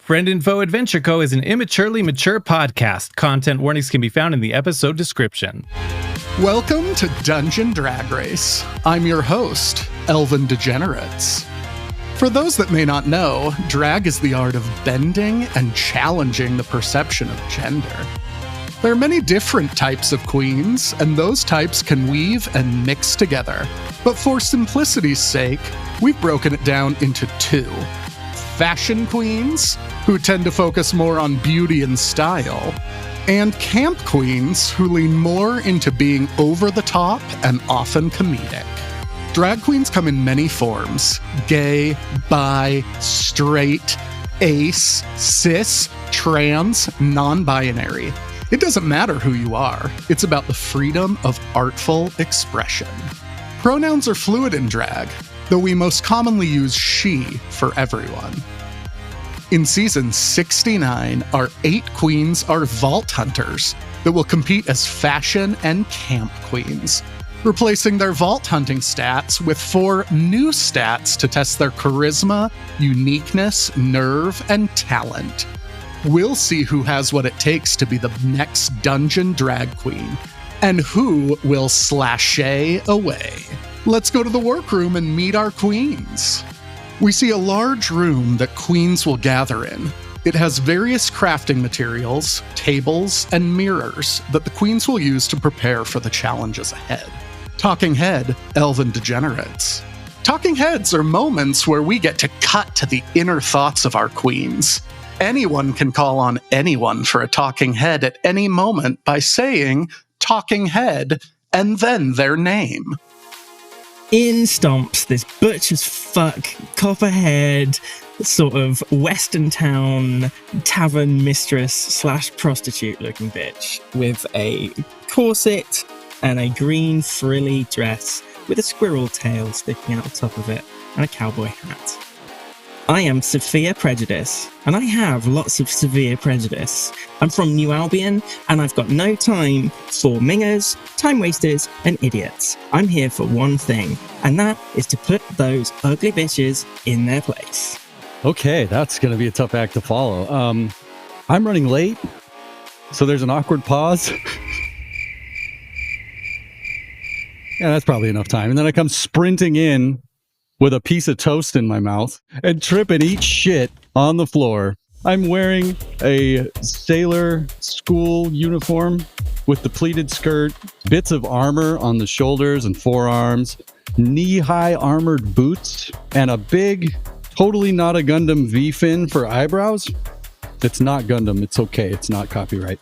Friend Info Adventure Co. is an immaturely mature podcast. Content warnings can be found in the episode description. Welcome to Dungeon Drag Race. I'm your host, Elven Degenerates. For those that may not know, drag is the art of bending and challenging the perception of gender. There are many different types of queens, and those types can weave and mix together. But for simplicity's sake, we've broken it down into two. Fashion queens, who tend to focus more on beauty and style, and camp queens, who lean more into being over the top and often comedic. Drag queens come in many forms: gay, bi, straight, ace, cis, trans, non-binary. It doesn't matter who you are. It's about the freedom of artful expression. Pronouns are fluid in drag, though we most commonly use she for everyone. In season 69, our 8 queens are vault hunters that will compete as fashion and camp queens, replacing their vault hunting stats with 4 new stats to test their charisma, uniqueness, nerve, and talent. We'll see who has what it takes to be the next dungeon drag queen, and who will slashay away. Let's go to the workroom and meet our queens. We see a large room that queens will gather in. It has various crafting materials, tables, and mirrors that the queens will use to prepare for the challenges ahead. Talking head, Elven Degenerates. Talking heads are moments where we get to cut to the inner thoughts of our queens. Anyone can call on anyone for a talking head at any moment by saying, talking head, and then their name. In stomps this butch as fuck, copperhead, sort of western town tavern mistress / prostitute looking bitch with a corset and a green frilly dress with a squirrel tail sticking out the top of it and a cowboy hat. I am Severe Prejudice, and I have lots of severe prejudice. I'm from New Albion, and I've got no time for mingers, time wasters, and idiots. I'm here for one thing, and that is to put those ugly bitches in their place. Okay, that's going to be a tough act to follow. I'm running late, so there's an awkward pause. Yeah, that's probably enough time. And then I come sprinting in with a piece of toast in my mouth and trip and eat shit on the floor. I'm wearing a sailor school uniform with the pleated skirt, bits of armor on the shoulders and forearms, knee-high armored boots, and a big, totally not a Gundam V-fin for eyebrows. It's not Gundam. It's okay. It's not copyright.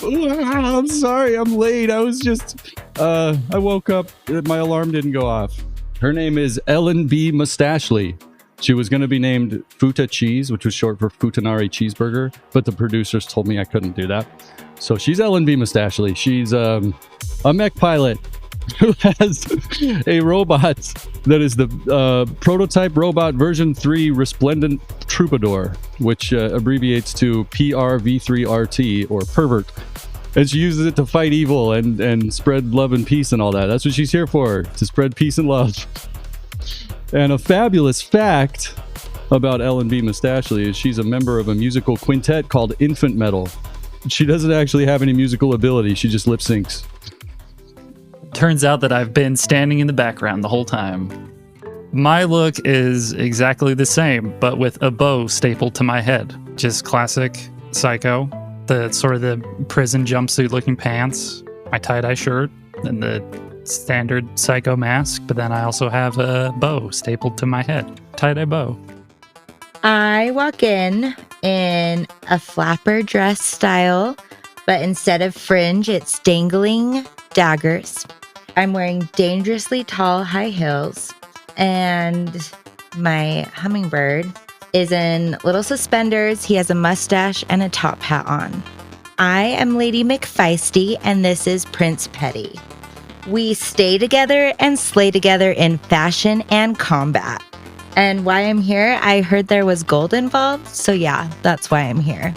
I'm sorry. I'm late. I was just... I woke up. My alarm didn't go off. Her name is Ellen B. Mustachely. She was going to be named Futa Cheese, which was short for Futanari Cheeseburger, but the producers told me I couldn't do that. So she's Ellen B. Mustachely. She's a mech pilot who has a robot that is the prototype robot version 3 Resplendent Troubadour, which abbreviates to PRV3RT, or pervert. And she uses it to fight evil and spread love and peace and all that. That's what she's here for, to spread peace and love. And a fabulous fact about Ellen B. Mustachely is she's a member of a musical quintet called Infant Metal. She doesn't actually have any musical ability. She just lip syncs. Turns out that I've been standing in the background the whole time. My look is exactly the same, but with a bow stapled to my head. Just classic psycho. The sort of the prison jumpsuit looking pants, my tie-dye shirt, and the standard psycho mask, but then I also have a bow stapled to my head. Tie-dye bow. I walk in a flapper dress style, but instead of fringe, it's dangling daggers. I'm wearing dangerously tall high heels, and my hummingbird is in little suspenders. He has a mustache and a top hat on. I am Lady McFeisty, and this is Prince Petty. We stay together and slay together in fashion and combat. And why I'm here, I heard there was gold involved, so yeah, that's why I'm here.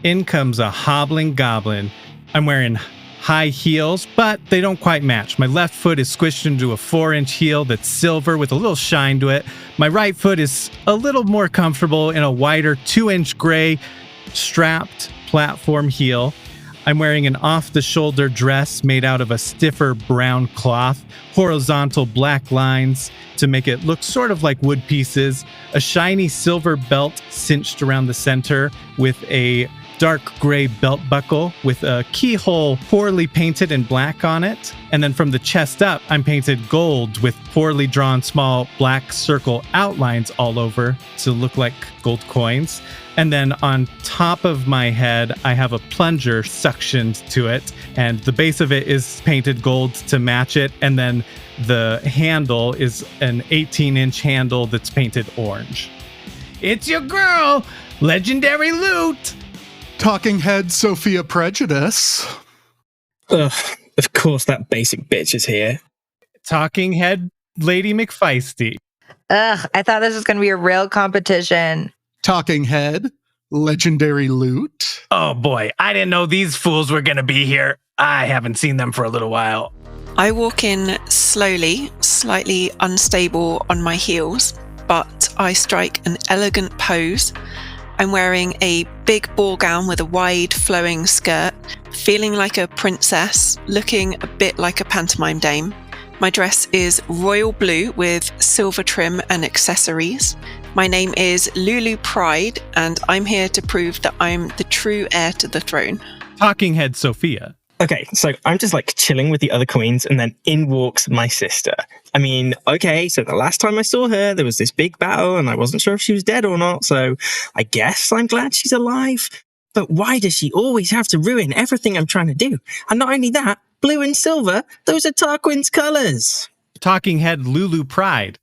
In comes a hobbling goblin. I'm wearing high heels, but they don't quite match. My left foot is squished into a 4-inch heel that's silver with a little shine to it. My right foot is a little more comfortable in a wider 2-inch gray strapped platform heel. I'm wearing an off-the-shoulder dress made out of a stiffer brown cloth, horizontal black lines to make it look sort of like wood pieces, a shiny silver belt cinched around the center with a dark gray belt buckle with a keyhole poorly painted in black on it. And then from the chest up, I'm painted gold with poorly drawn small black circle outlines all over to look like gold coins. And then on top of my head, I have a plunger suctioned to it, and the base of it is painted gold to match it. And then the handle is an 18-inch handle that's painted orange. It's your girl, Legendary Loot! Talking head Sophia Prejudice. Ugh, of course that basic bitch is here. Talking head Lady McFeisty. Ugh, I thought this was going to be a real competition. Talking head Legendary Loot. Oh boy, I didn't know these fools were gonna be here. I haven't seen them for a little while. I walk in slowly, slightly unstable on my heels, but I strike an elegant pose. I'm wearing a big ball gown with a wide flowing skirt, feeling like a princess, looking a bit like a pantomime dame. My dress is royal blue with silver trim and accessories. My name is Lulu Pride, and I'm here to prove that I'm the true heir to the throne. Talking head Sophia. Okay, so I'm just like chilling with the other queens, and then in walks my sister. I mean, okay, so the last time I saw her, there was this big battle, and I wasn't sure if she was dead or not, so I guess I'm glad she's alive. But why does she always have to ruin everything I'm trying to do? And not only that, blue and silver, those are Tarquin's colors. Talking head Lulu Pride.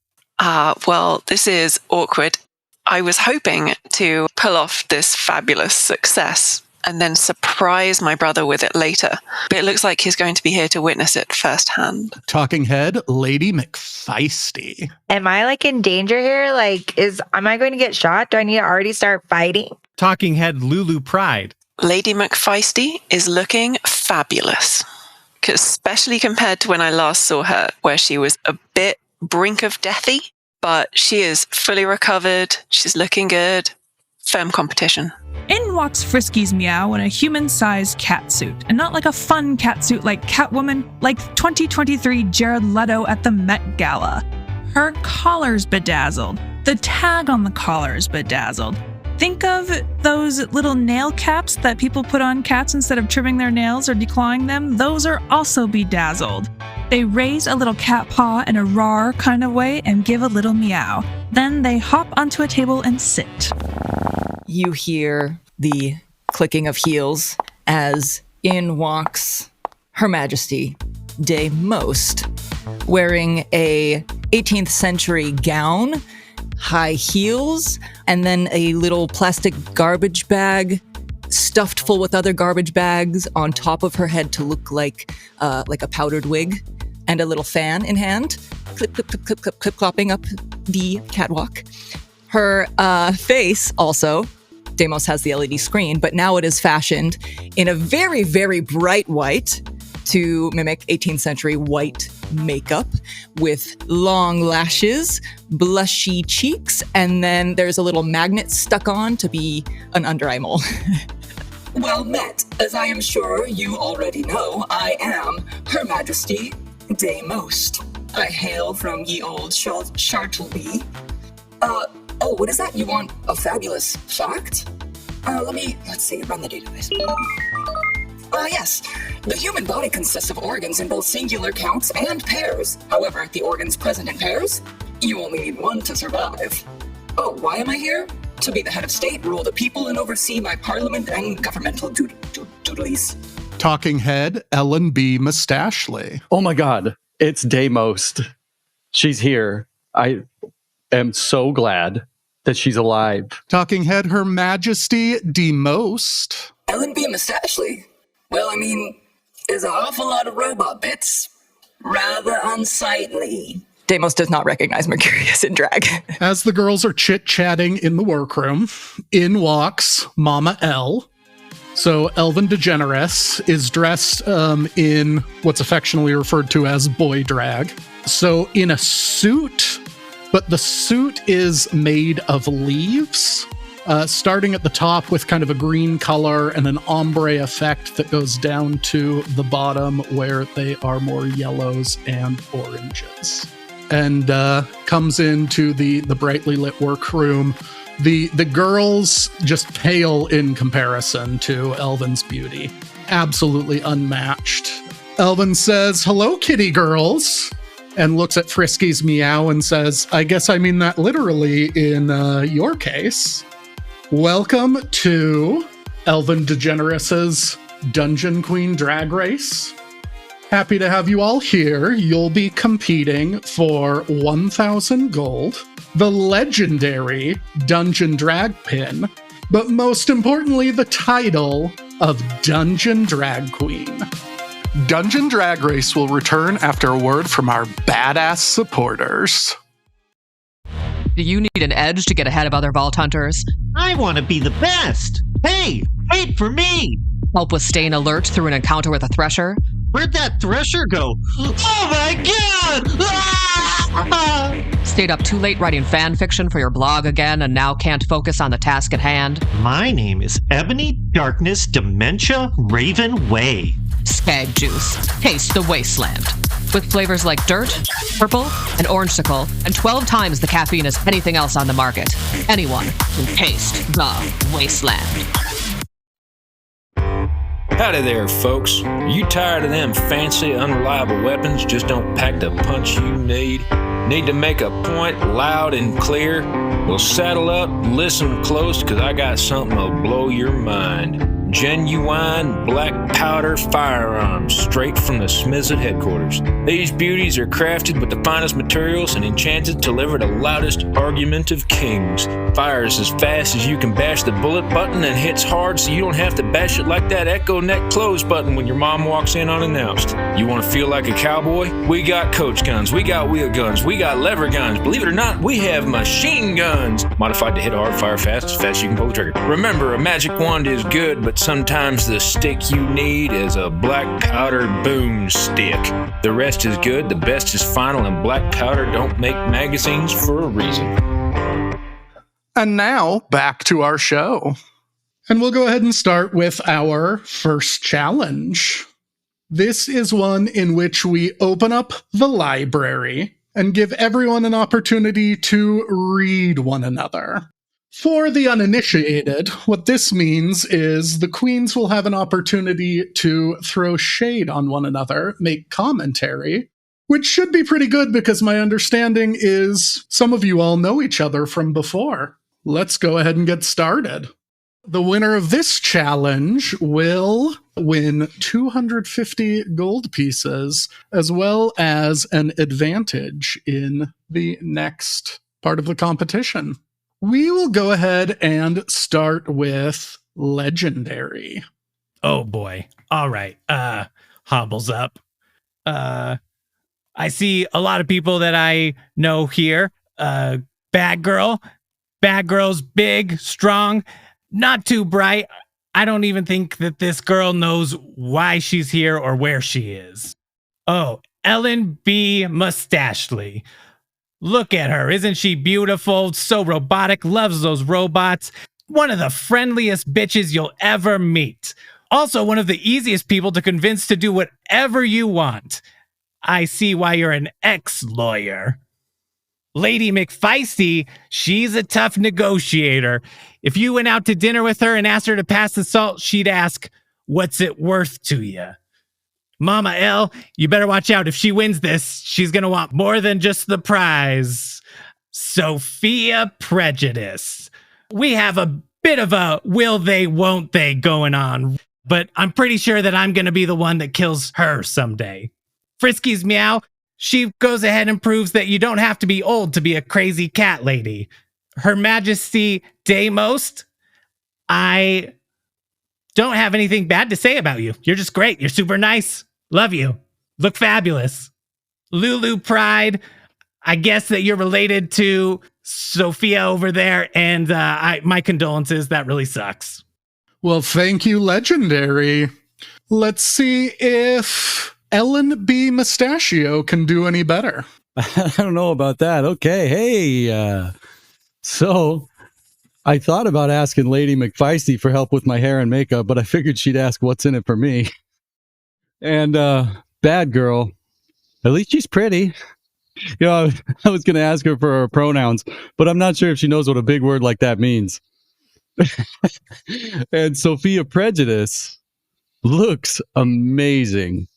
Well, this is awkward. I was hoping to pull off this fabulous success and then surprise my brother with it later. But it looks like he's going to be here to witness it firsthand. Talking head Lady McFeisty. Am I like in danger here? Am I going to get shot? Do I need to already start fighting? Talking head Lulu Pride. Lady McFeisty is looking fabulous. Especially compared to when I last saw her, where she was a bit brink of deathy, but she is fully recovered. She's looking good. Firm competition. In walks Friskies Meow in a human-sized catsuit, and not like a fun catsuit like Catwoman, like 2023 Jared Leto at the Met Gala. Her collar's bedazzled. The tag on the collar is bedazzled. Think of those little nail caps that people put on cats instead of trimming their nails or declawing them. Those are also bedazzled. They raise a little cat paw in a rawr kind of way and give a little meow. Then they hop onto a table and sit. You hear the clicking of heels as in walks Her Majesty Deimost, wearing a 18th century gown, high heels, and then a little plastic garbage bag stuffed full with other garbage bags on top of her head to look like a powdered wig, and a little fan in hand, clip, clip, clip, clip, clip, clip, clopping up the catwalk. Her face also, Deimost has the LED screen, but now it is fashioned in a very, very bright white to mimic 18th century white makeup with long lashes, blushy cheeks, and then there's a little magnet stuck on to be an under eye mole. Well met. As I am sure you already know, I am Her Majesty Deimost. I hail from ye old Chartleby. What is that? You want a fabulous fact? Let's see, run the database. Yes. The human body consists of organs in both singular counts and pairs. However, the organs present in pairs, you only need one to survive. Oh, why am I here? To be the head of state, rule the people, and oversee my parliament and governmental duties. Talking head Ellen B. Mustachley. Oh my God, it's Deimost. She's here. I am so glad that she's alive. Talking head Her Majesty Deimost. Ellen B. Mustachley? Well, I mean, there's an awful lot of robot bits. Rather unsightly. Deimost does not recognize Mercurius in drag. As the girls are chit-chatting in the workroom, in walks Mama L. So Elven Degenerates is dressed in what's affectionately referred to as boy drag. So in a suit, but the suit is made of leaves, starting at the top with kind of a green color and an ombre effect that goes down to the bottom where they are more yellows and oranges. And comes into the brightly lit workroom. The girls just pale in comparison to Elven's beauty. Absolutely unmatched. Elven says, "Hello, kitty girls," and looks at Friskies Meow and says, "I guess I mean that literally in your case. Welcome to Elven Degenerates' Dungeon Queen Drag Race. Happy to have you all here. You'll be competing for 1,000 gold, the legendary Dungeon Drag Pin, but most importantly, the title of Dungeon Drag Queen." Dungeon Drag Race will return after a word from our badass supporters. Do you need an edge to get ahead of other Vault Hunters? I want to be the best. Hey, wait for me. Help with staying alert through an encounter with a Thresher? Where'd that Thresher go? Oh my god! Ah! Stayed up too late writing fan fiction for your blog again and now can't focus on the task at hand? My name is Ebony Darkness Dementia Raven Way. Skag Juice. Taste the wasteland. With flavors like dirt, purple, and orangesicle, and 12 times the caffeine as anything else on the market. Anyone can taste the wasteland. Howdy there, folks. Are you tired of them fancy, unreliable weapons just don't pack the punch you need? Need to make a point loud and clear? Well, saddle up, listen close, cause I got something that'll blow your mind. Genuine black powder firearms, straight from the Smiths at headquarters. These beauties are crafted with the finest materials and enchanted to deliver the loudest argument of kings. Fires as fast as you can bash the bullet button and hits hard so you don't have to bash it like that Echo Neck close button when your mom walks in unannounced. You want to feel like a cowboy? We got coach guns, we got wheel guns, we got lever guns. Believe it or not, we have machine guns. Modified to hit hard, fire fast, as fast as you can pull the trigger. Remember, a magic wand is good, but sometimes the stick you need is a black powder boomstick. The rest is good, the best is final, and black powder don't make magazines for a reason. And now, back to our show. And we'll go ahead and start with our first challenge. This is one in which we open up the library and give everyone an opportunity to read one another. For the uninitiated, what this means is the queens will have an opportunity to throw shade on one another, make commentary, which should be pretty good because my understanding is some of you all know each other from before. Let's go ahead and get started. The winner of this challenge will win 250 gold pieces, as well as an advantage in the next part of the competition. We will go ahead and start with Legendary. Oh boy. All right. Hobbles up. I see a lot of people that I know here. Bad girl. Bad girl's big, strong, not too bright. I don't even think that this girl knows why she's here or where she is. Oh, Ellen B. Mustachely. Look at her. Isn't she beautiful? So robotic. Loves those robots. One of the friendliest bitches you'll ever meet. Also, one of the easiest people to convince to do whatever you want. I see why you're an ex-lawyer. Lady McFeisty, she's a tough negotiator. If you went out to dinner with her and asked her to pass the salt, she'd ask, "What's it worth to you?" Mama L, you better watch out. If she wins this, she's going to want more than just the prize. Sophia Prejudice. We have a bit of a will they, won't they going on, but I'm pretty sure that I'm going to be the one that kills her someday. Friskies Meow. She goes ahead and proves that you don't have to be old to be a crazy cat lady. Her Majesty Deimost. I don't have anything bad to say about you. You're just great. You're super nice. Love you. Look fabulous. Lulu Pride. I guess that you're related to Sophia over there, and my condolences. That really sucks. Well, thank you, Legendary. Let's see if Ellen B. Mustachio can do any better. I don't know about that. Okay, hey. So I thought about asking Lady McFeisty for help with my hair and makeup, but I figured she'd ask what's in it for me. And bad girl, at least she's pretty. You know, I was going to ask her for her pronouns, but I'm not sure if she knows what a big word like that means. And Sophia Prejudice looks amazing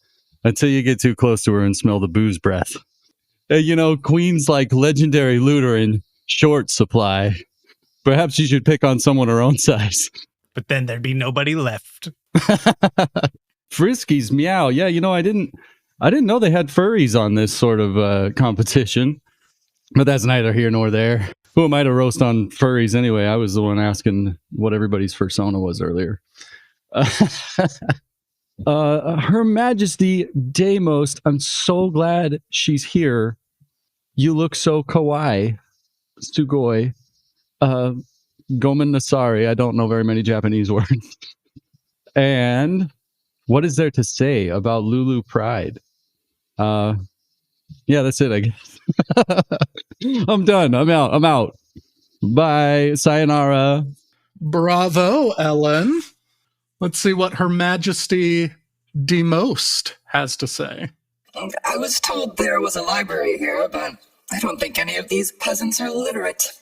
until you get too close to her and smell the booze breath. You know, queens like Legendary Loot are in short supply. Perhaps you should pick on someone her own size. But then there'd be nobody left. Friskies Meow. Yeah, you know, I didn't know they had furries on this sort of competition. But that's neither here nor there. Who am I to roast on furries anyway? I was the one asking what everybody's persona was earlier. Her Majesty Deimost, I'm so glad she's here. You look so kawaii. Sugoi. Gomen Nasari. I don't know very many Japanese words. And what is there to say about Lulu Pride? Yeah, that's it, I guess. I'm done. I'm out. Bye. Sayonara. Bravo, Ellen. Let's see what Her Majesty Deimost has to say. I was told there was a library here, but I don't think any of these peasants are literate.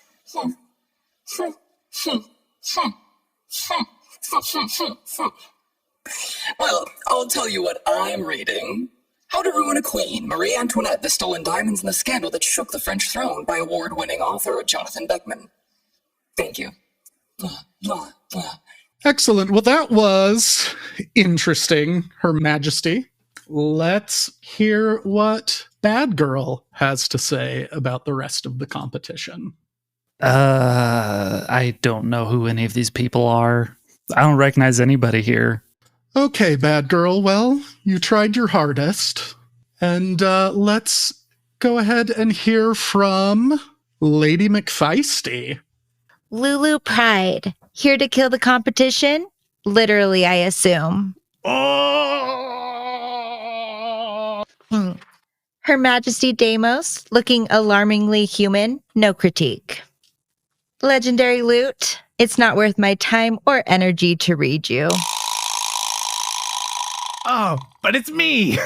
Well, I'll tell you what I'm reading. How to Ruin a Queen, Marie Antoinette, the Stolen Diamonds, and the Scandal That Shook the French Throne by award-winning author Jonathan Beckman. Thank you. Excellent. Well, that was interesting, Her Majesty. Let's hear what Bad Girl has to say about the rest of the competition. I don't know who any of these people are. I don't recognize anybody here. Okay, Bad Girl. Well, you tried your hardest. And let's go ahead and hear from Lady McFeisty. Lulu Pride, here to kill the competition? Literally, I assume. Her Majesty Deimost, looking alarmingly human, no critique. Legendary Loot, it's not worth my time or energy to read you. Oh, but it's me!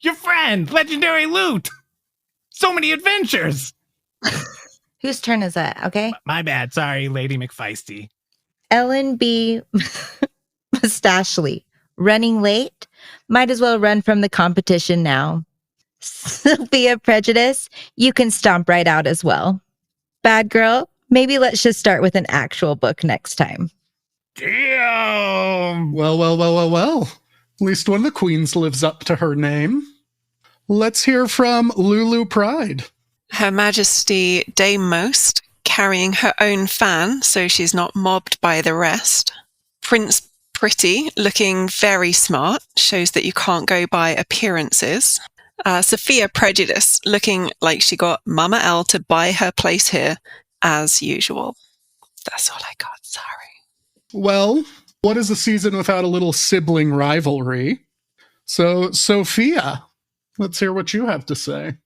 Your friend, Legendary Loot! So many adventures! Whose turn is that, okay? My bad, sorry, Lady McFeisty. Ellen B. Mustachio, running late? Might as well run from the competition now. Sophia Prejudice, you can stomp right out as well. Bad Girl, maybe let's just start with an actual book next time. Damn! Well. At least one of the queens lives up to her name. Let's hear from Lulu Pride. Her Majesty Deimost, carrying her own fan so she's not mobbed by the rest. Prince Pretty, looking very smart, shows that you can't go by appearances. Sophia Prejudice, looking like she got Mama L to buy her place here, as usual. That's all I got, sorry. Well, what is a season without a little sibling rivalry? So, Sophia, let's hear what you have to say.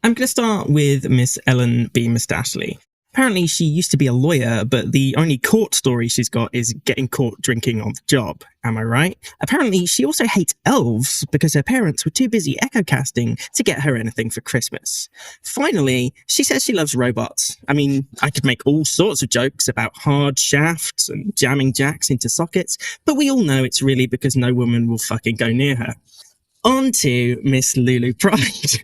I'm going to start with Miss Ellen B. Mustachio. Apparently, she used to be a lawyer, but the only court story she's got is getting caught drinking on the job. Am I right? Apparently, she also hates elves because her parents were too busy echo-casting to get her anything for Christmas. Finally, she says she loves robots. I mean, I could make all sorts of jokes about hard shafts and jamming jacks into sockets, but we all know it's really because no woman will fucking go near her. On to Miss Lulu Pride.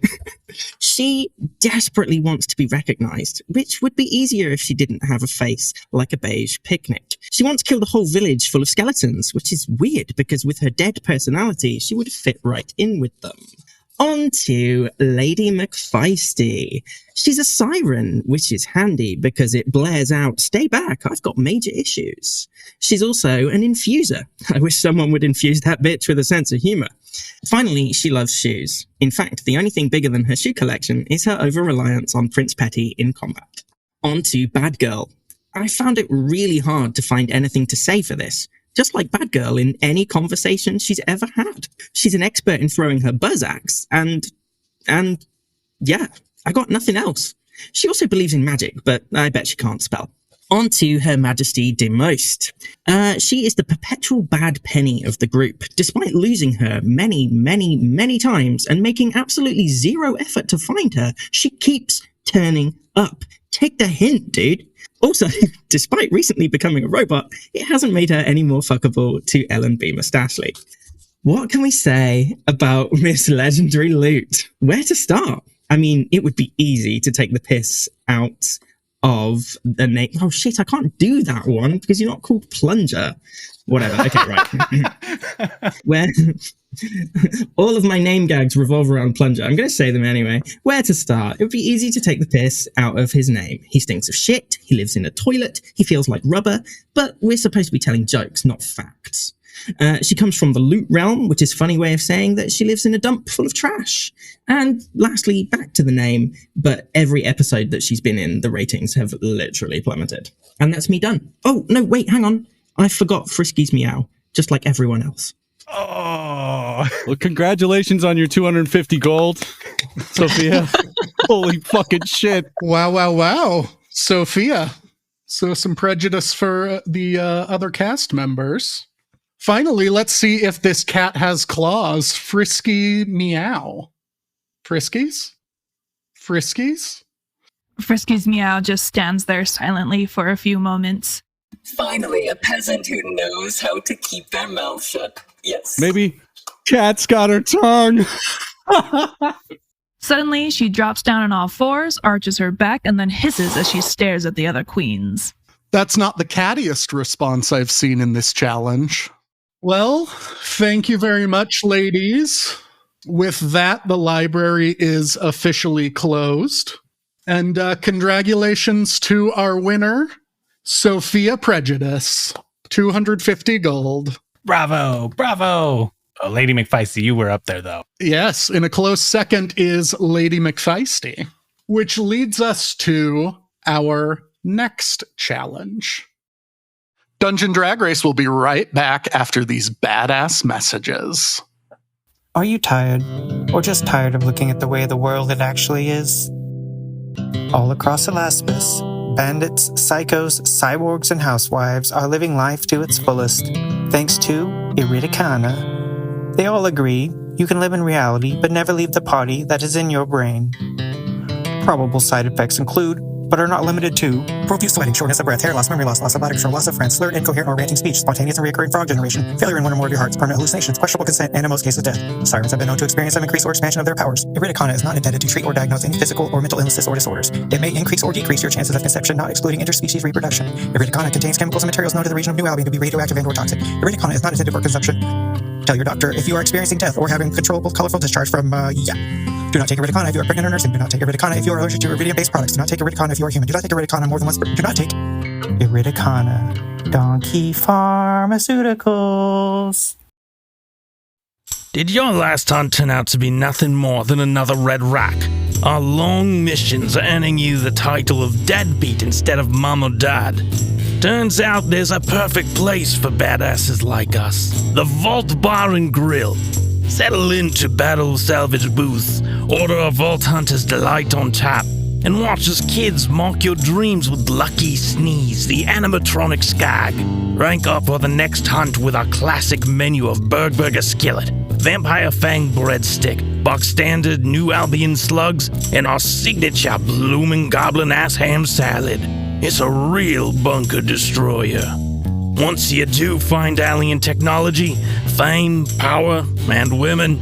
She desperately wants to be recognised, which would be easier if she didn't have a face like a beige picnic. She wants to kill the whole village full of skeletons, which is weird because with her dead personality, she would fit right in with them. On to Lady McFeisty. She's a siren, which is handy because it blares out, "Stay back, I've got major issues." She's also an infuser. I wish someone would infuse that bitch with a sense of humour. Finally, she loves shoes. In fact, the only thing bigger than her shoe collection is her over-reliance on Prince Petty in combat. On to Bad Girl. I found it really hard to find anything to say for this. just like Bad Girl in any conversation she's ever had. She's an expert in throwing her buzz axe, and yeah, I got nothing else. She also believes in magic, but I bet she can't spell. On to Her Majesty Deimost. She is the perpetual bad penny of the group, despite losing her many, many, many times and making absolutely zero effort to find her. She keeps turning up. Take the hint, dude. Also, despite recently becoming a robot, it hasn't made her any more fuckable to Ellen B. Mustachely. What can we say about Miss Legendary Loot? Where to start? I mean, it would be easy to take the piss out of the name. Oh shit, I can't do that one because you're not called Plunger. Whatever. Okay, right. Where all of my name gags revolve around Plunger. I'm going to say them anyway. Where to start? It would be easy to take the piss out of his name. He stinks of shit. He lives in a toilet. He feels like rubber. But we're supposed to be telling jokes, not facts. She comes from the loot realm, which is a funny way of saying that she lives in a dump full of trash. And lastly, back to the name, but every episode that she's been in, the ratings have literally plummeted. And that's me done. Oh, no, wait, hang on. I forgot Friskies Meow, just like everyone else. Oh. Well, congratulations on your 250 gold, Sophia. Holy fucking shit. Wow. Sophia. So some prejudice for the other cast members. Finally, let's see if this cat has claws. Frisky Meow. Friskies? Friskies Meow just stands there silently for a few moments. Finally, a peasant who knows how to keep their mouth shut. Yes. Maybe cat's got her tongue. Suddenly, she drops down on all fours, arches her back, and then hisses as she stares at the other queens. That's not the cattiest response I've seen in this challenge. Well, thank you very much, ladies. With that, the library is officially closed. And congratulations to our winner, Sophia Prejudice. 250 gold. Bravo. Oh, Lady McFeisty, you were up there, though. Yes, in a close second is Lady McFeisty, which leads us to our next challenge. Dungeon Drag Race will be right back after these badass messages. Are you tired, or just tired of looking at the way the world it actually is? All across Alasmus, bandits, psychos, cyborgs, and housewives are living life to its fullest, thanks to Iridicana. They all agree you can live in reality, but never leave the party that is in your brain. Probable side effects include, but are not limited to, profuse sweating, shortness of breath, hair loss, memory loss, loss of body control, loss of friends, slurred, incoherent, or ranting speech, spontaneous and recurring frog generation, failure in one or more of your hearts, permanent hallucinations, questionable consent, and in most cases, death. Sirens have been known to experience an increase or expansion of their powers. Iridicana is not intended to treat or diagnose any physical or mental illnesses or disorders. It may increase or decrease your chances of conception, not excluding interspecies reproduction. Iridicana contains chemicals and materials known to the region of New Albion to be radioactive and or toxic. Iridicana is not intended for consumption. Tell your doctor if you are experiencing death or having controllable colorful discharge from, Do not take Iridicana if you are pregnant or nursing. Do not take Iridicana if you are allergic to iridium-based products. Do not take Iridicana if you are human. Do not take Iridicana more than once per... Do not take Iridicana. Donkey Pharmaceuticals. Did your last hunt turn out to be nothing more than another red rack? Our long missions are earning you the title of deadbeat instead of mom or dad. Turns out there's a perfect place for badasses like us. The Vault Bar and Grill. Settle into Battle Salvage booths, order a Vault Hunter's Delight on tap, and watch as kids mock your dreams with Lucky Sneeze, the animatronic skag. Rank up for the next hunt with our classic menu of Burger Skillet, Vampire Fang Breadstick, Box Standard New Albion Slugs, and our signature Bloomin' Goblin Ass Ham Salad. It's a real bunker destroyer. Once you do find alien technology, fame, power, and women,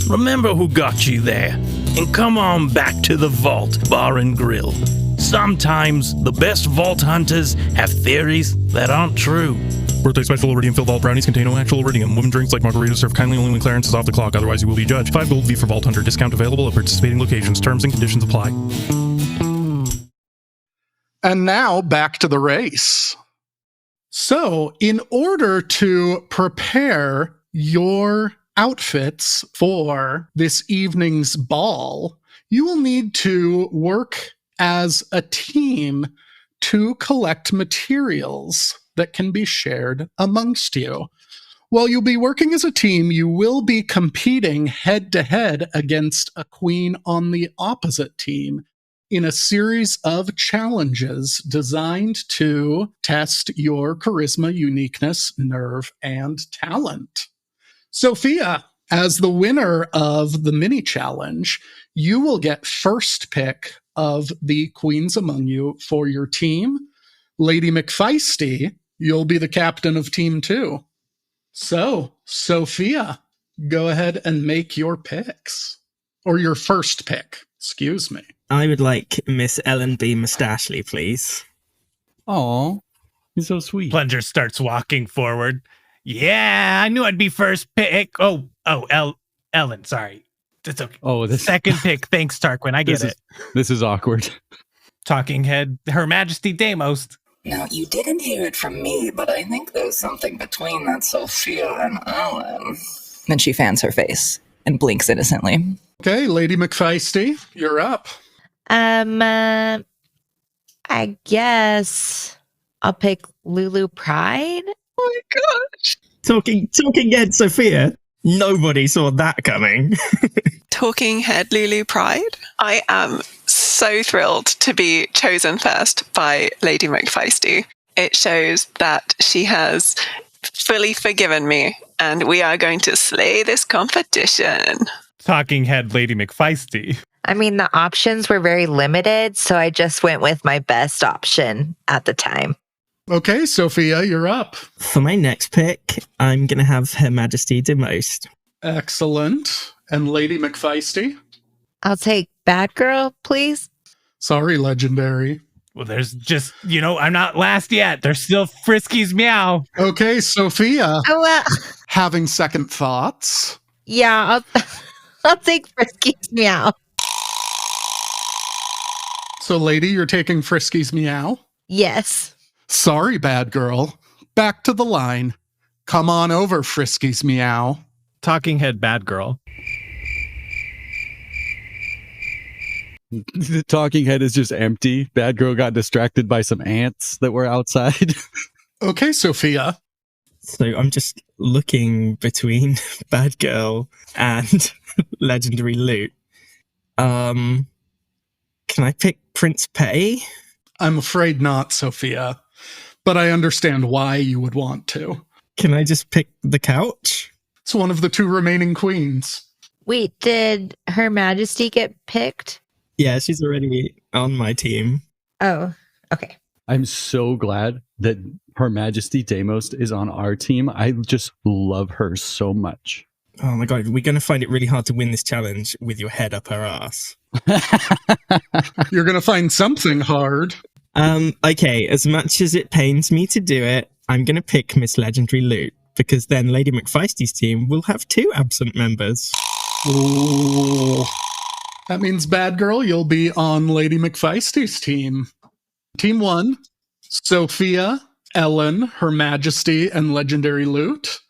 remember who got you there, and come on back to the Vault Bar and Grill. Sometimes the best vault hunters have theories that aren't true. Birthday special Iridium Filled Vault Brownies contain no actual Iridium. Women drinks like margaritas served kindly only when clearance is off the clock, otherwise you will be judged. 5 gold V for Vault Hunter. Discount available at participating locations. Terms and conditions apply. And now back to the race. So, in order to prepare your outfits for this evening's ball, you will need to work as a team to collect materials. that can be shared amongst you. While you'll be working as a team, you will be competing head-to-head against a queen on the opposite team in a series of challenges designed to test your charisma, uniqueness, nerve, and talent. Sophia, as the winner of the mini challenge, you will get first pick of the queens among you for your team. Lady McFeisty, you'll be the captain of team 2. So, Sophia, go ahead and make your picks. Or your first pick, excuse me. I would like Miss Ellen B. Mustachely, please. Aw, he's so sweet. Plunger starts walking forward. Yeah, I knew I'd be first pick. Ellen, sorry. It's okay. Oh, Second pick. Thanks, Tarquin. I get it. This is awkward. Talking head, Her Majesty Deimost. Now, you didn't hear it from me, but I think there's something between that Sophia and Ellen. Then she fans her face and blinks innocently. Okay, Lady McFeisty, you're up. I guess I'll pick Lulu Pride. Oh my gosh. Talking head Sophia. Nobody saw that coming. Talking head Lulu Pride. I am so thrilled to be chosen first by Lady McFeisty. It shows that she has fully forgiven me, and we are going to slay this competition. Talking head Lady McFeisty. I mean, the options were very limited, so I just went with my best option at the time. Okay, Sophia, you're up. For my next pick, I'm going to have Her Majesty Deimost. Excellent. And Lady McFeisty? I'll take Bad Girl, please. Sorry, Legendary. Well, there's just, I'm not last yet. There's still Friskies Meow. Okay, Sophia. Oh, well. Having second thoughts. Yeah, I'll take Friskies Meow. So, Lady, you're taking Friskies Meow? Yes. Sorry, Bad Girl. Back to the line. Come on over, Friskies Meow. Talking head Bad Girl. The talking head is just empty. Bad Girl got distracted by some ants that were outside. Okay, Sophia. So I'm just looking between Bad Girl and Legendary Loot. Can I pick Prince Petty? I'm afraid not, Sophia. But I understand why you would want to. Can I just pick the couch? It's one of the 2 remaining queens. Wait, did Her Majesty get picked? Yeah, she's already on my team. Oh, okay. I'm so glad that Her Majesty Deimost is on our team. I just love her so much. Oh my god, we're going to find it really hard to win this challenge with your head up her ass. You're going to find something hard. Okay, as much as it pains me to do it, I'm going to pick Miss Legendary Loot, because then Lady McFeisty's team will have 2 absent members. Ooh. That means, Bad Girl, you'll be on Lady McFeisty's team. Team 1, Sophia, Ellen, Her Majesty, and Legendary Loot.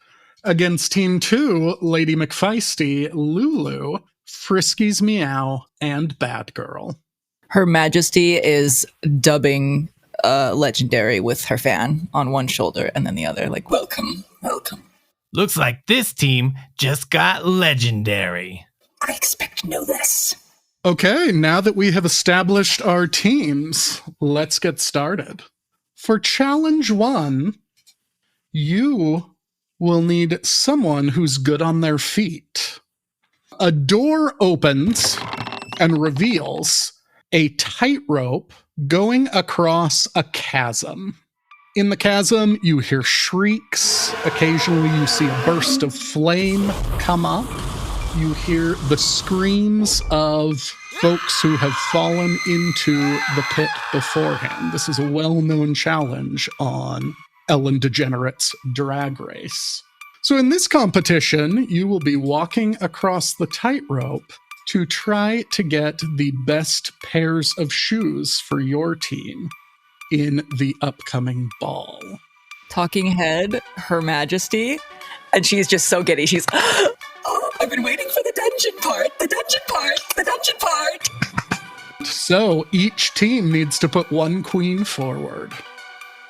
Against Team 2, Lady McFeisty, Lulu, Friskies Meow, and Bad Girl. Her Majesty is dubbing Legendary with her fan on one shoulder and then the other, like, welcome, welcome. Looks like this team just got Legendary. I expect no less. Okay, now that we have established our teams, let's get started. For Challenge 1, you will need someone who's good on their feet. A door opens and reveals a tightrope going across a chasm. In the chasm, you hear shrieks. Occasionally, you see a burst of flame come up. You hear the screams of folks who have fallen into the pit beforehand. This is a well-known challenge on Elven Degenerates Drag Race. So in this competition, you will be walking across the tightrope to try to get the best pairs of shoes for your team in the upcoming ball. Talking head, Her Majesty, and she's just so giddy. She's, oh, I've been waiting for the dungeon part, the dungeon part, the dungeon part. So each team needs to put one queen forward.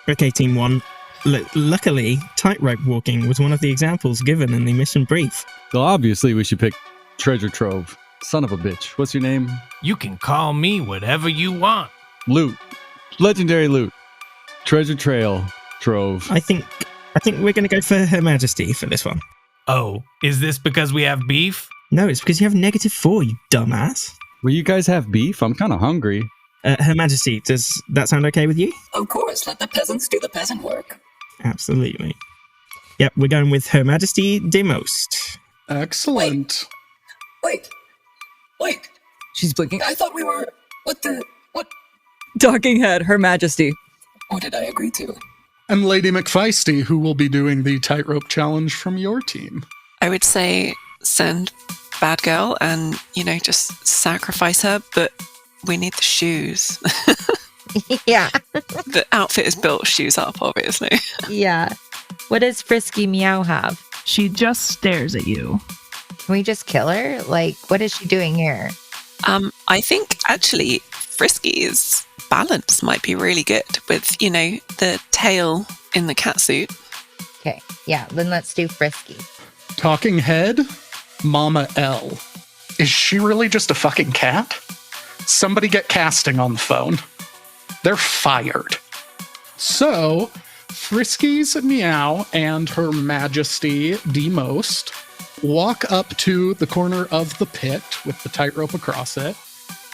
Okay, Team 1. luckily, tightrope walking was one of the examples given in the mission brief. So obviously we should pick treasure trove. Son of a bitch. What's your name? You can call me whatever you want. Loot. Legendary loot. Treasure trail trove. I think we're going to go for Her Majesty for this one. Oh, is this because we have beef? No, it's because you have -4, you dumbass. Well, you guys have beef? I'm kind of hungry. Her Majesty, does that sound okay with you? Of course, let the peasants do the peasant work. Absolutely. Yep, we're going with Her Majesty Deimost. Excellent. Wait. She's blinking. I thought we were... What? Talking head, Her Majesty. What did I agree to? And Lady McFeisty, who will be doing the tightrope challenge from your team. I would say send Bad Girl and, just sacrifice her, but we need the shoes. Yeah. The outfit is built shoes up, obviously. Yeah. What does Frisky Meow have? She just stares at you. Can we just kill her? Like, what is she doing here? I think actually Friskies balance might be really good with, the tail in the catsuit. Okay, yeah, then let's do Frisky. Talking head, Mama L. Is she really just a fucking cat? Somebody get casting on the phone. They're fired. So, Friskies Meow and Her Majesty Deimost walk up to the corner of the pit with the tightrope across it.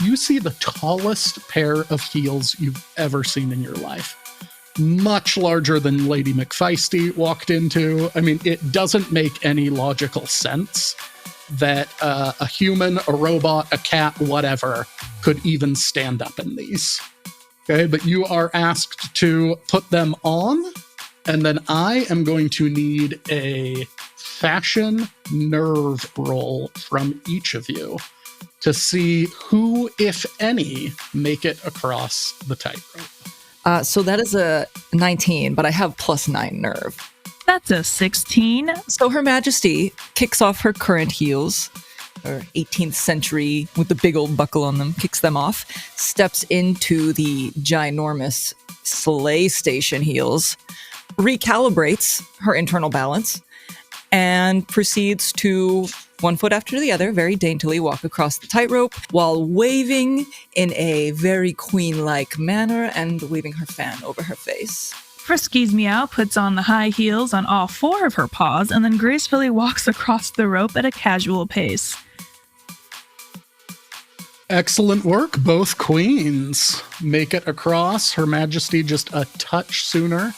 You see the tallest pair of heels you've ever seen in your life. Much larger than Lady McFeisty walked into. I mean, it doesn't make any logical sense that a human, a robot, a cat, whatever, could even stand up in these. Okay, but you are asked to put them on, and then I am going to need a fashion nerve roll from each of you to see who, if any, make it across the tightrope. So that is a 19, but I have +9 nerve. That's a 16. So Her Majesty kicks off her current heels, or 18th century with the big old buckle on them, kicks them off, steps into the ginormous sleigh station heels, recalibrates her internal balance, and proceeds to, one foot after the other, very daintily walk across the tightrope while waving in a very queen-like manner and waving her fan over her face. Friskies Meow puts on the high heels on all 4 of her paws and then gracefully walks across the rope at a casual pace. Excellent work, both queens. Make it across. Her Majesty just a touch sooner.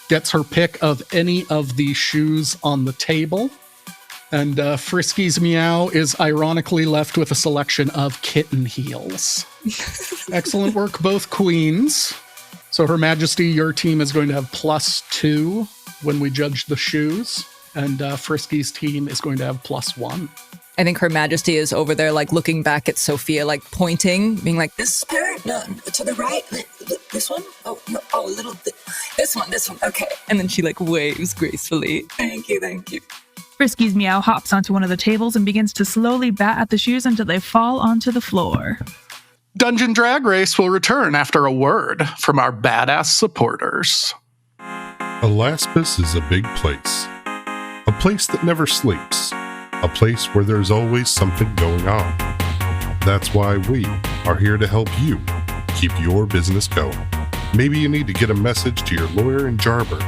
Gets her pick of any of the shoes on the table. And Friskies Meow is ironically left with a selection of kitten heels. Excellent work, both queens. So Her Majesty, your team is going to have +2 when we judge the shoes. And Friskies' team is going to have +1. I think Her Majesty is over there, like, looking back at Sophia, like, pointing, being like, This pair? No, to the right? This one? Oh, no, oh, a little... This one, okay. And then she, like, waves gracefully. Thank you. Friskies Meow hops onto one of the tables and begins to slowly bat at the shoes until they fall onto the floor. Dungeon Drag Race will return after a word from our badass supporters. Alaspis is a big place. A place that never sleeps. A place where there's always something going on. That's why we are here to help you keep your business going. Maybe you need to get a message to your lawyer in Jarber,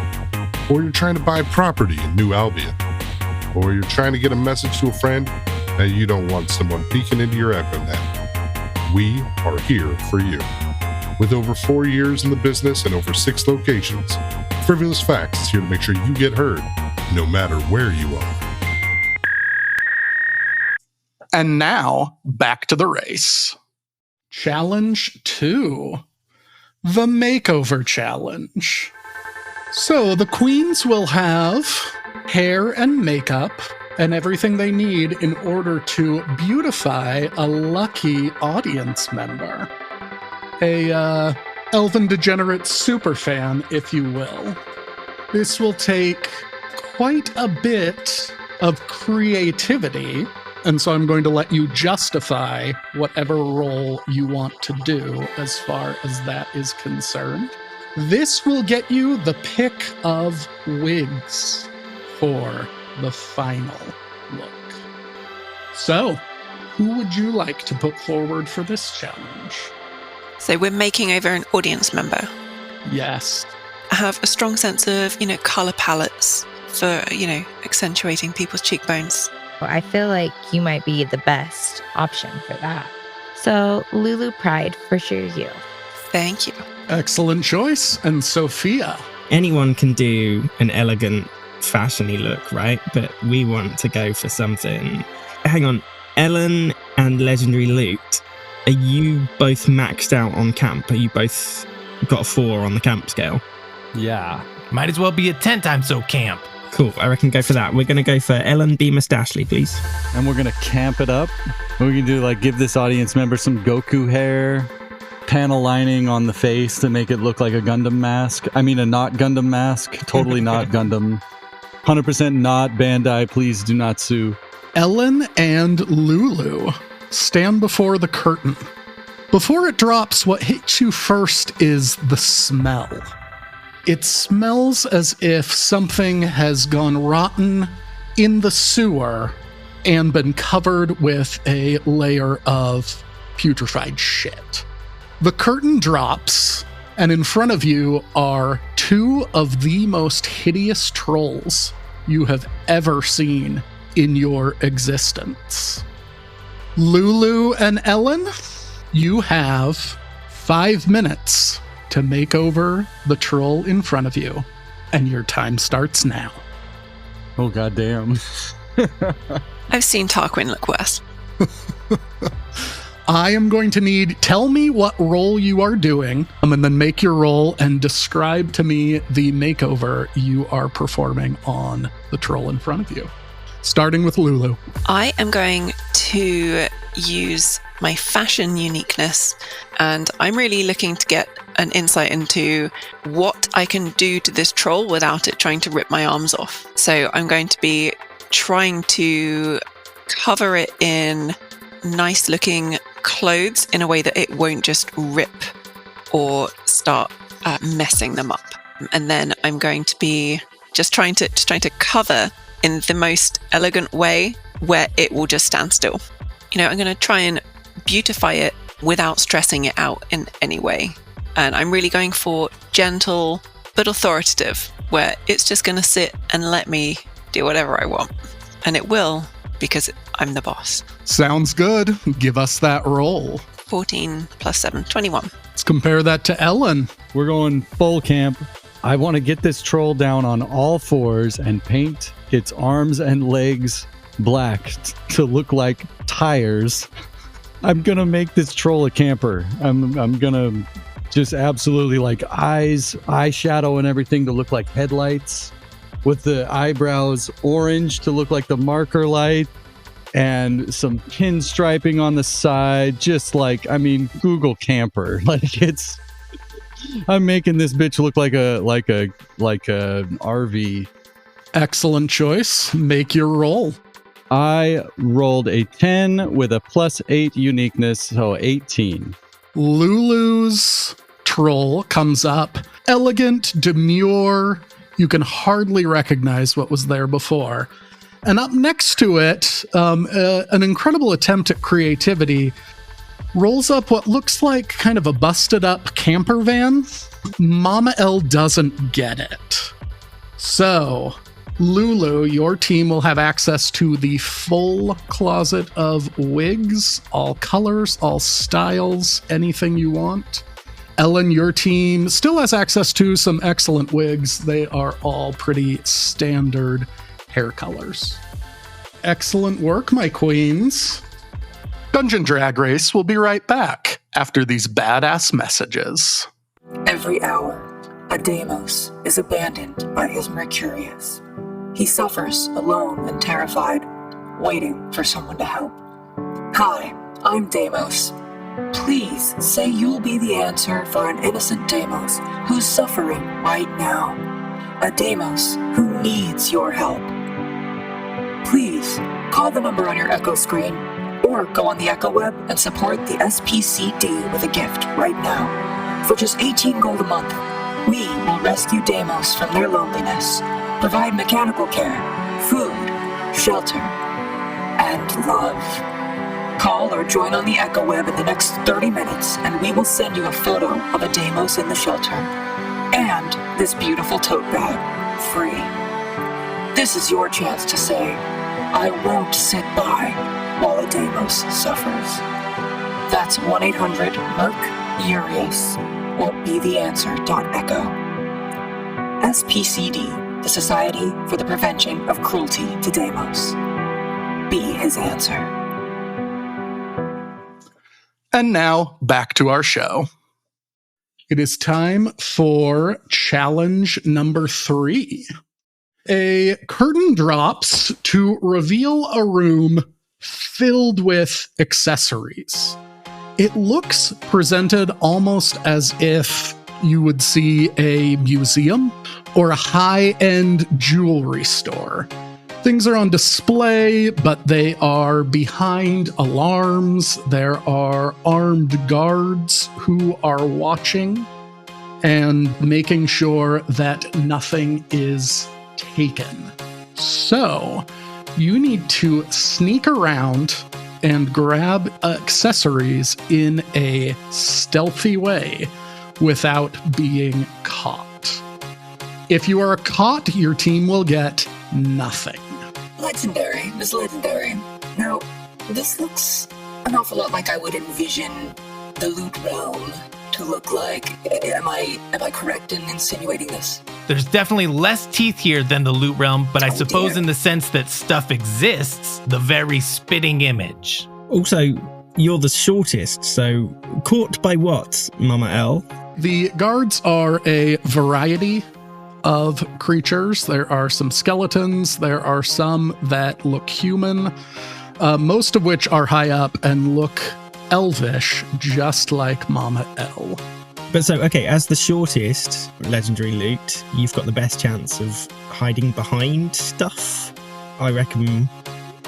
or you're trying to buy property in New Albion, or you're trying to get a message to a friend and you don't want someone peeking into your EchoNet. We are here for you. With over 4 years in the business and over 6 locations, Frivolous Facts is here to make sure you get heard, no matter where you are. And now, back to the race. Challenge 2. The Makeover Challenge. So, the queens will have hair and makeup and everything they need in order to beautify a lucky audience member. A Elven Degenerates superfan, if you will. This will take quite a bit of creativity, and so I'm going to let you justify whatever role you want to do as far as that is concerned. This will get you the pick of wigs for the final look. So, who would you like to put forward for this challenge? So we're making over an audience member. Yes. I have a strong sense of, color palettes for, accentuating people's cheekbones. I feel like you might be the best option for that. So, Lulu Pride, for sure you. Thank you. Excellent choice. And Sophia? Anyone can do an elegant, fashiony look, right? But we want to go for something. Hang on. Ellen and Legendary Loot, are you both maxed out on camp? Are you both got a 4 on the camp scale? Yeah. Might as well be a 10 times so camp. Cool, I reckon go for that. We're going to go for Ellen Deimost Ashley, please. And we're going to camp it up. We can do give this audience member some Goku hair, panel lining on the face to make it look like a Gundam mask. I mean, a not Gundam mask. Totally not Gundam. 100% not Bandai. Please do not sue. Ellen and Lulu stand before the curtain. Before it drops, what hits you first is the smell. It smells as if something has gone rotten in the sewer and been covered with a layer of putrefied shit. The curtain drops, and in front of you are 2 of the most hideous trolls you have ever seen in your existence. Lulu and Ellen, you have 5 minutes to make over the troll in front of you, and your time starts now. Oh, goddamn. I've seen Tarquin look worse. I am going to need, tell me what role you are doing, and then make your role and describe to me the makeover you are performing on the troll in front of you. Starting with Lulu. I am going to use my fashion uniqueness, and I'm really looking to get an insight into what I can do to this troll without it trying to rip my arms off. So I'm going to be trying to cover it in nice looking clothes in a way that it won't just rip or start messing them up. And then I'm going to be just trying to cover in the most elegant way where it will just stand still. I'm going to try and beautify it without stressing it out in any way. And I'm really going for gentle but authoritative, where it's just going to sit and let me do whatever I want. And it will, because I'm the boss. Sounds good. Give us that roll. 14 plus 7, 21. Let's compare that to Ellen. We're going full camp. I want to get this troll down on all 4s and paint its arms and legs black to look like tires. I'm going to make this troll a camper. I'm going to just absolutely eyes, eyeshadow and everything to look like headlights, with the eyebrows orange to look like the marker light, and some pinstriping on the side, just Google camper. I'm making this bitch look like a RV. Excellent choice. Make your roll. I rolled a 10 with a +8 uniqueness, so 18. Lulu's troll comes up, elegant, demure. You can hardly recognize what was there before. And up next to it, an incredible attempt at creativity, rolls up what looks like kind of a busted up camper van. Mama L doesn't get it. So, Lulu, your team will have access to the full closet of wigs, all colors, all styles, anything you want. Ellen, your team still has access to some excellent wigs. They are all pretty standard hair colors. Excellent work, my queens. Dungeon Drag Race will be right back after these badass messages. Every hour, a Deimos is abandoned by his Mercurius. He suffers alone and terrified, waiting for someone to help. Hi, I'm Deimos. Please say you'll be the answer for an innocent Deimos who's suffering right now. A Deimos who needs your help. Please call the number on your Echo screen or go on the Echo Web and support the SPCD with a gift right now. For just 18 gold a month, We will rescue Deimost from their loneliness, provide mechanical care, food, shelter, and love. Call or join on the Echo Web in the next 30 minutes, and we will send you a photo of a Deimost in the shelter. And this beautiful tote bag, free. This is your chance to say, I won't sit by while a Deimost suffers. That's 1-800-MERC-URIOUS or BeTheAnswer.echo. SPCD, the Society for the Prevention of Cruelty to Deimost. Be his answer. And now, back to our show. It is time for challenge number 3. A curtain drops to reveal a room filled with accessories. It looks presented almost as if you would see a museum or a high-end jewelry store. Things are on display, but they are behind alarms. There are armed guards who are watching and making sure that nothing is taken. So, you need to sneak around and grab accessories in a stealthy way without being caught. If you are caught, your team will get nothing. Legendary, Miss Legendary. Now, this looks an awful lot like I would envision the Loot Realm to look like. Am I correct in insinuating this? There's definitely less teeth here than the Loot Realm, but I suppose in the sense that stuff exists, the very spitting image. Also, you're the shortest, so caught by what, Mama L? The guards are a variety of creatures. There are some skeletons. There are some that look human, most of which are high up and look elvish, just like Mama L. But so, okay, as the shortest legendary loot, you've got the best chance of hiding behind stuff, I reckon.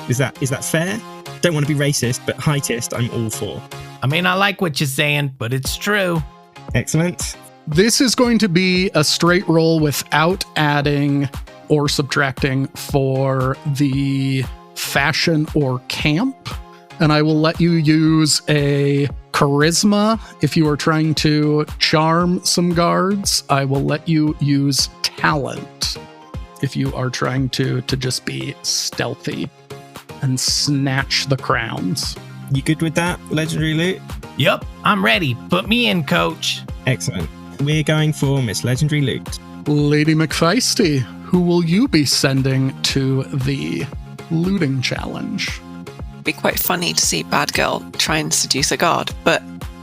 Is that fair? Don't want to be racist, but heightest, I'm all for. I mean, I like what you're saying, but it's true. Excellent. This is going to be a straight roll without adding or subtracting for the fashion or camp. And I will let you use a charisma if you are trying to charm some guards. I will let you use talent if you are trying to just be stealthy and snatch the crowns. You good with that, legendary loot? Yep, I'm ready. Put me in, coach. Excellent. We're going for Miss Legendary Loot. Lady McFeisty, who will you be sending to the looting challenge? It'd be quite funny to see Bad Girl try and seduce a guard, but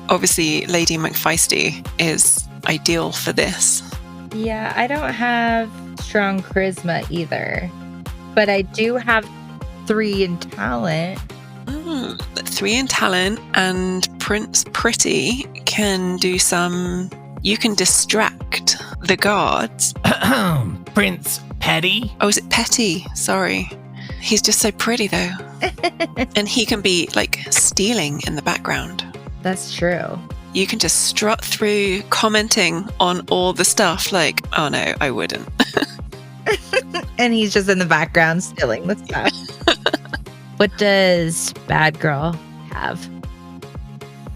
obviously Lady McFeisty is ideal for this. Yeah, I don't have strong charisma either, but I do have 3 in talent. 3 in talent, and Prince Pretty can do some... You can distract the guards. Prince Petty? Oh, is it Petty? Sorry. He's just so pretty, though. And he can be, like, stealing in the background. That's true. You can just strut through commenting on all the stuff, like, oh no, I wouldn't. And he's just in the background stealing the stuff. What does Bad Girl have?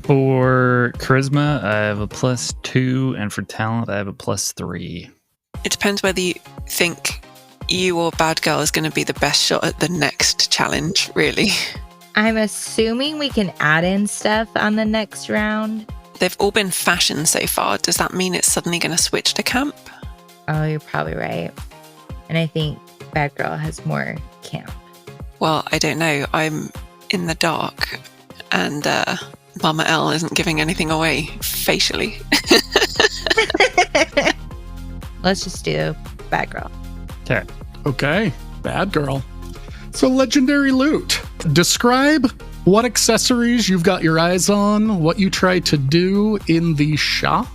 For charisma, I have a +2, and for talent, I have a +3. It depends whether you think you or Bad Girl is going to be the best shot at the next challenge, really. I'm assuming we can add in stuff on the next round. They've all been fashion so far. Does that mean it's suddenly going to switch to camp? Oh, you're probably right. And I think Bad Girl has more camp. Well, I don't know. I'm in the dark, and Mama L isn't giving anything away facially. Let's just do Bad Girl. Okay. Okay, Bad Girl. So, legendary loot. Describe what accessories you've got your eyes on, what you try to do in the shop,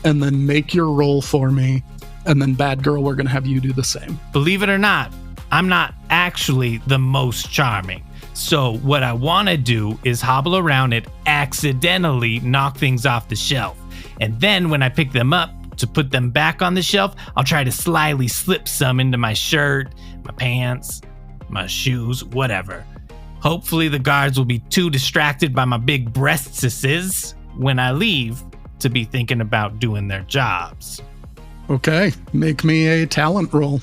and then make your roll for me. And then, Bad Girl, we're going to have you do the same. Believe it or not, I'm not actually the most charming. So what I want to do is hobble around and accidentally knock things off the shelf. And then when I pick them up, To put them back on the shelf, I'll try to slyly slip some into my shirt, my pants, my shoes, whatever. Hopefully the guards will be too distracted by my big breastises when I leave to be thinking about doing their jobs. Okay, make me a talent roll.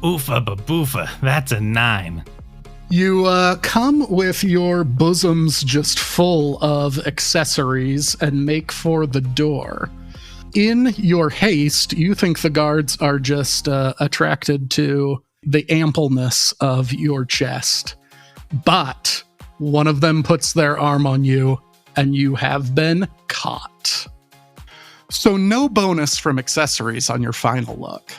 Oofa baboofa, that's a 9. You come with your bosoms just full of accessories and make for the door. In your haste, you think the guards are just attracted to the ampleness of your chest. But one of them puts their arm on you, and you have been caught. So no bonus from accessories on your final look.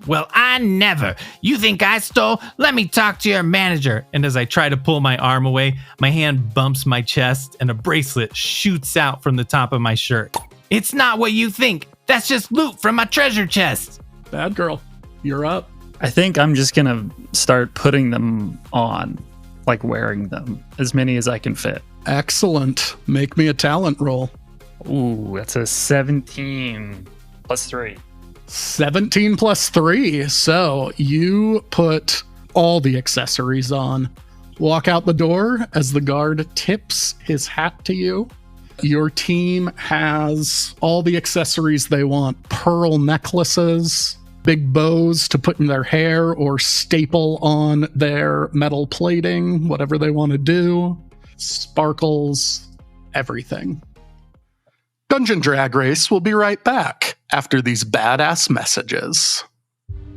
Well, I never. You think I stole? Let me talk to your manager. And as I try to pull my arm away, my hand bumps my chest and a bracelet shoots out from the top of my shirt. It's not what you think. That's just loot from my treasure chest. Bad girl, you're up. I think I'm just going to start putting them on, like wearing them, as many as I can fit. Excellent. Make me a talent roll. Ooh, that's a 17 plus 3. 17 plus 3. So you put all the accessories on. Walk out the door as the guard tips his hat to you. Your team has all the accessories they want. Pearl necklaces, big bows to put in their hair or staple on their metal plating, whatever they want to do. Sparkles, everything. Dungeon Drag Race will be right back after these badass messages.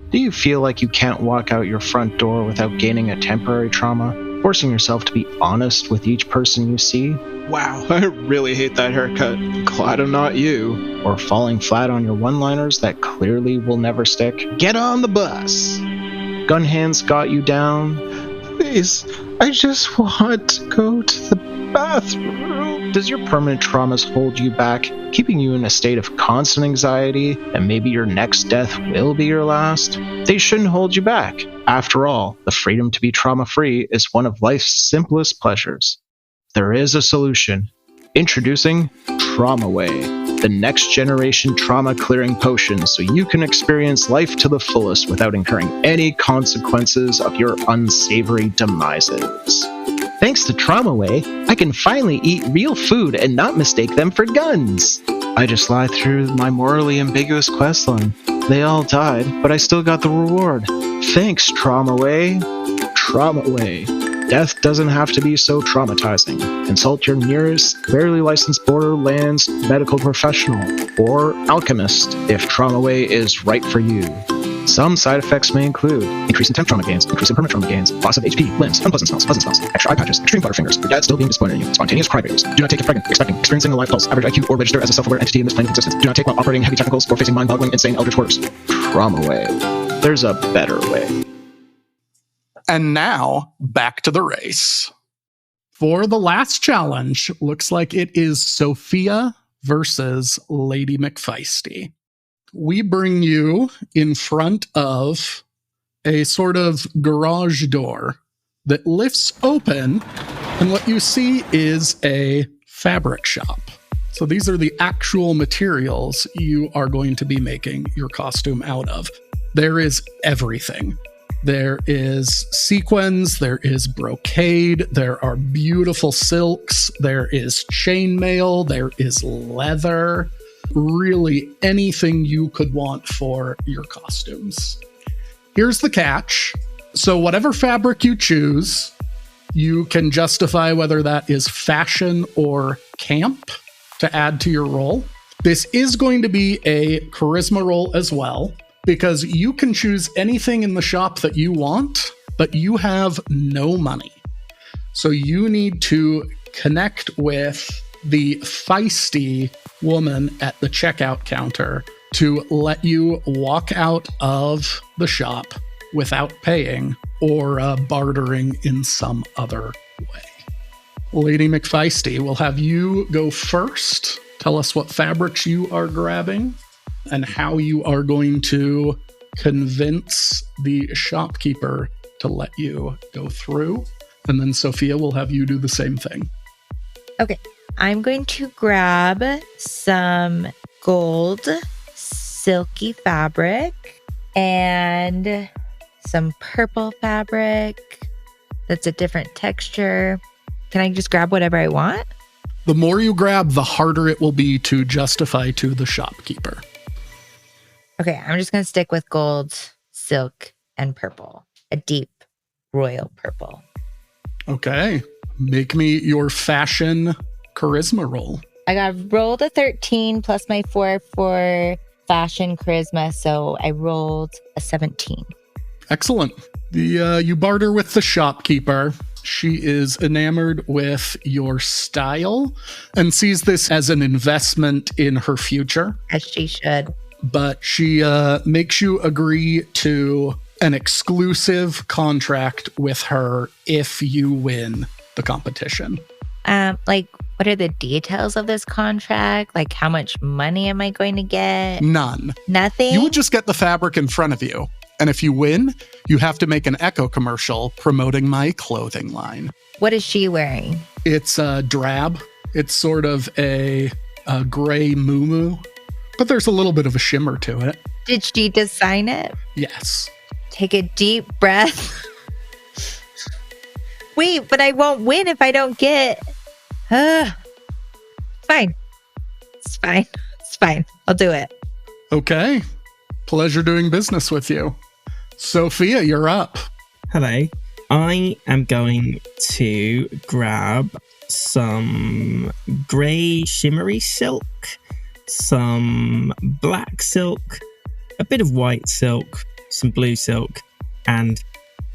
Do you feel like you can't walk out your front door without gaining a temporary trauma, forcing yourself to be honest with each person you see? Wow, I really hate that haircut. Glad I'm not you. Or falling flat on your one-liners that clearly will never stick? Get on the bus! Gun hands got you down? Please, I just want to go to the bathroom. Does your permanent traumas hold you back, keeping you in a state of constant anxiety, and maybe your next death will be your last? They shouldn't hold you back. After all, the freedom to be trauma-free is one of life's simplest pleasures. There is a solution. Introducing Trauma Way, the next generation trauma clearing potion so you can experience life to the fullest without incurring any consequences of your unsavory demises. Thanks to Trauma Way, I can finally eat real food and not mistake them for guns. I just lied through my morally ambiguous questline. They all died, but I still got the reward. Thanks, Trauma Way. Trauma Way. Death doesn't have to be so traumatizing. Consult your nearest, barely licensed Borderlands medical professional or alchemist if Trauma Way is right for you. Some side effects may include increase in temp trauma gains, increase in permanent trauma gains, loss of HP, limbs, unpleasant smells, pleasant smells, extra eye patches, extreme butterfingers, your dad still being disappointed in you, spontaneous crybabies. Do not take it pregnant, expecting, experiencing a life pulse, average IQ, or register as a self-aware entity in this plane of existence. Do not take while operating heavy technicals or facing mind-boggling, insane eldritch horrors. Trauma Way. There's a better way. And now, back to the race. For the last challenge, looks like it is Sophia versus Lady McFeisty. We bring you in front of a sort of garage door that lifts open, and what you see is a fabric shop. So these are the actual materials you are going to be making your costume out of. There is everything. There is sequins, there is brocade, there are beautiful silks, there is chainmail, there is leather, really anything you could want for your costumes. Here's the catch. So whatever fabric you choose, you can justify whether that is fashion or camp to add to your roll. This is going to be a charisma roll as well, because you can choose anything in the shop that you want, but you have no money. So you need to connect with the feisty woman at the checkout counter to let you walk out of the shop without paying or bartering in some other way. Lady McFeisty, we'll have you go first. Tell us what fabrics you are grabbing and how you are going to convince the shopkeeper to let you go through. And then Sophia will have you do the same thing. Okay, I'm going to grab some gold silky fabric and some purple fabric that's a different texture. Can I just grab whatever I want? The more you grab, the harder it will be to justify to the shopkeeper. Okay, I'm just going to stick with gold, silk, and purple. A deep royal purple. Okay. Make me your fashion charisma roll. I got rolled a 13 plus my 4 for fashion charisma, so I rolled a 17. Excellent. You barter with the shopkeeper. She is enamored with your style and sees this as an investment in her future. As she should. But she makes you agree to an exclusive contract with her if you win the competition. What are the details of this contract? Like, how much money am I going to get? None. Nothing? You would just get the fabric in front of you. And if you win, you have to make an Echo commercial promoting my clothing line. What is she wearing? It's drab. It's sort of a gray muumuu, but there's a little bit of a shimmer to it. Did she design it? Yes. Take a deep breath. Wait, but I won't win if I don't get... Fine. It's fine. It's fine. I'll do it. Okay. Pleasure doing business with you. Sophia, you're up. Hello. I am going to grab some grey shimmery silk, some black silk, a bit of white silk, some blue silk, and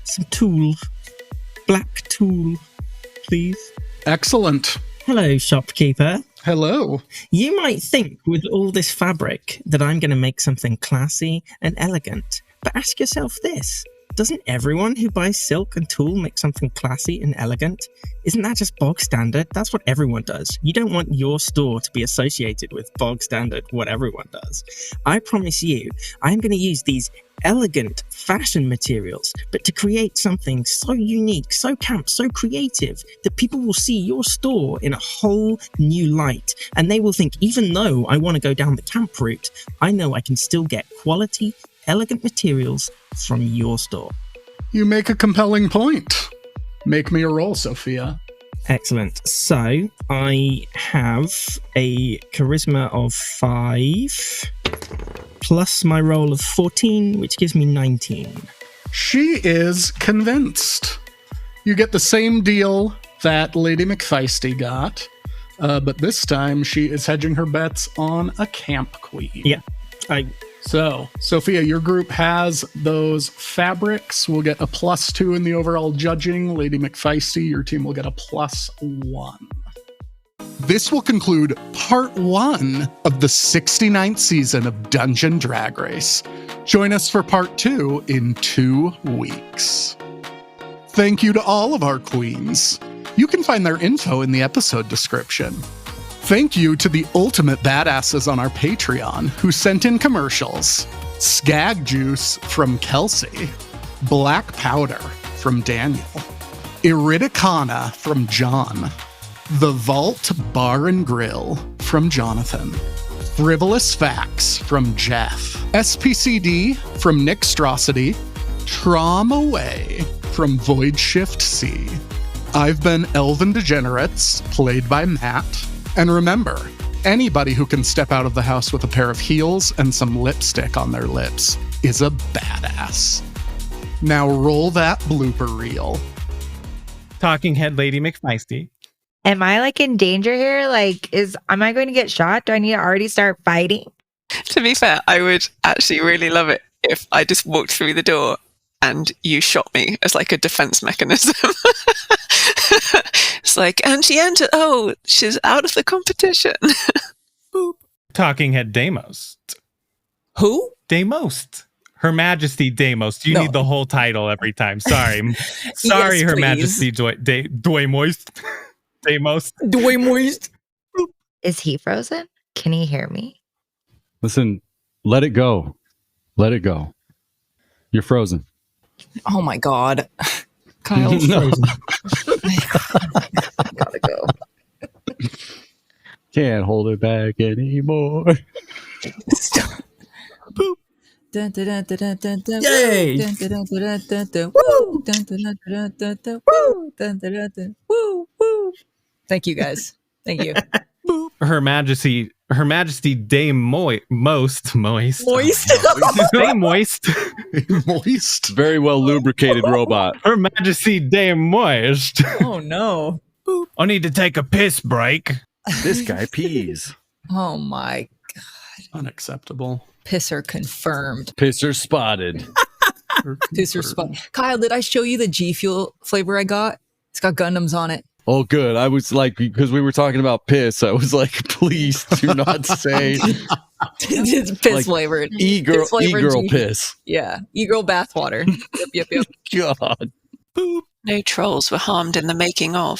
some tulle. Black tulle, please. Excellent. Hello, shopkeeper. Hello. You might think with all this fabric that I'm going to make something classy and elegant, but ask yourself this. Doesn't everyone who buys silk and tulle make something classy and elegant? Isn't that just bog standard? That's what everyone does. You don't want your store to be associated with bog standard, what everyone does. I promise you, I'm going to use these elegant fashion materials, but to create something so unique, so camp, so creative, that people will see your store in a whole new light. And they will think, even though I want to go down the camp route, I know I can still get quality, elegant materials from your store. You make a compelling point. Make me a roll, Sophia. Excellent. So I have a charisma of 5 plus my roll of 14, which gives me 19. She is convinced. You get the same deal that Lady McFeisty got, but this time she is hedging her bets on a camp queen. Yeah. So, Sophia, your group has those fabrics. We'll get a +2 in the overall judging. Lady McFeisty, your team will get a +1. This will conclude part 1 of the 69th season of Dungeon Drag Race. Join us for part 2 in 2 weeks. Thank you to all of our queens. You can find their info in the episode description. Thank you to the ultimate badasses on our Patreon who sent in commercials. Skag Juice from Kelsey. Black Powder from Daniel. Iridicana from John. The Vault Bar and Grill from Jonathan. Frivolous Facts from Jeph. SPCD from Nickstrocity. Trauma Away from Void Shift C. I've been Elven Degenerates, played by Matt. And remember, anybody who can step out of the house with a pair of heels and some lipstick on their lips is a badass. Now roll that blooper reel. Talking head Lady McFeisty. Am I in danger here? Am I going to get shot? Do I need to already start fighting? To be fair, I would actually really love it if I just walked through the door and you shot me as a defense mechanism. It's and she entered. Oh, she's out of the competition. Boop. Talking head Deimost. Who? Deimost. Her Majesty Deimost. You need the whole title every time. Sorry. Sorry, Yes, Her please. Majesty Deimost. Deimost. Deimost. Is he frozen? Can he hear me? Listen, let it go. Let it go. You're frozen. Oh my God. Kyle's No. frozen. Gotta go. Can't hold it back anymore. Dun, dun, dun, dun, dun, dun, dun, Yay! dun, dun, dun, dun, dun, dun, woo! Dun, dun, dun, dun, dun, dun, woo! Dun, dun, dun, dun, woo! Woo! Thank you, guys. Thank you. Her Majesty Deimost. Moist. Deimost. Moist. Very well lubricated robot. Her Majesty Deimost. Oh no. I need to take a piss break. This guy pees. Oh my. Unacceptable. Pisser confirmed. Pisser spotted. Pisser spot. Kyle, did I show you the G Fuel flavor I got? It's got Gundams on it. Oh, good. I was like, because we were talking about piss, I was like, please do not say It's piss like, flavored. E-girl G-Fuel. piss. Yeah. E-girl bathwater. Yep. God. No trolls were harmed in the making of.